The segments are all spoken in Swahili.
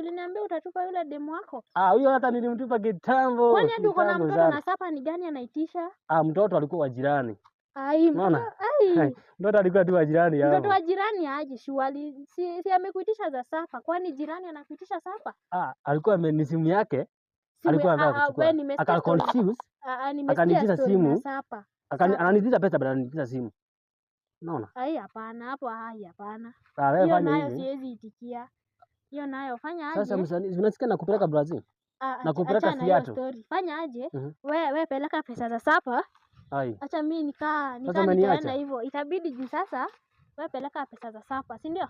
uliniambia utatupa yule demu wako? Huyo hata nilimtupa kitambo. Kwani hadi uko na mtoto na sapa ni gani anaitisha? Mtoto alikuwa wa jirani. Mtoto alikuwa tu wa jirani hapo. Mtoto wa jirani aje shwali? Si amekuitisha za sapa. Kwani jirani anakuitisha sapa? Alikuwa ni simu yake. Alikuwa anataka kuchukua. Akaconfuse. Akaniitisha simu. Sapa. Ananiitisha pesa badala ananiitisha simu. Unaona? Hapana, hapo hapana. Hiyo nayo siwezi itikia. Hiyo nayo fanya aje? Sasa msanii unasikia nakupeleka Brazil? Nakupeleka Seattle. Fanya aje? Wewe peleka pesa za sapa. Acha mimi nikaenda hivyo. Itabidi juu sasa wewe peleka pesa za sapa, si ndio?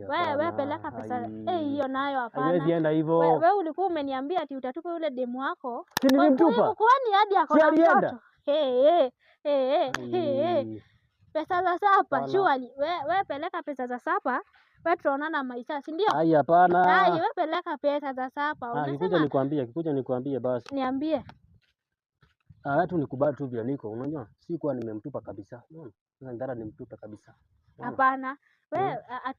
Wewe peleka pesa. Hiyo nayo hapana. Haiwezi enda hivyo. Wewe ulikuwa umeniambia ati utatupa yule demu wako. Si nilimtupa. Kwani hadi akona mtoto? Pesa za sapa, surely. Wewe peleka pesa za sapa. Wewe tunaonana maisha, si ndio? Hapana. Wewe peleka pesa za sapa. Unasema kikuja nikwambie basi. Niambie. Tu nikubali tu vile niko, unajua? Si kwa nimemtupa kabisa. Unaona? Sasa ndara nimtupa kabisa. Hapana. Wewe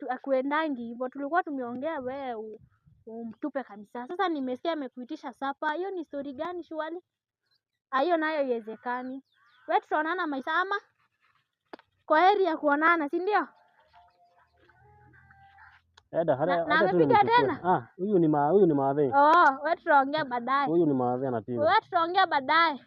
akuendangi hivyo. Tulikuwa tumeongea wewe umtupe kabisa. Sasa nimesikia amekuitisha sapa. Hiyo ni story gani shwali? Hiyo nayo iwezekani. Wewe tutaonana maisha ama? Kwa heri ya kuonana, si ndio? Hata amepiga tena? Huyu ni maadhe. Wewe tutaongea baadaye. Huyu ni maadhe anapiga. Wewe tutaongea baadaye.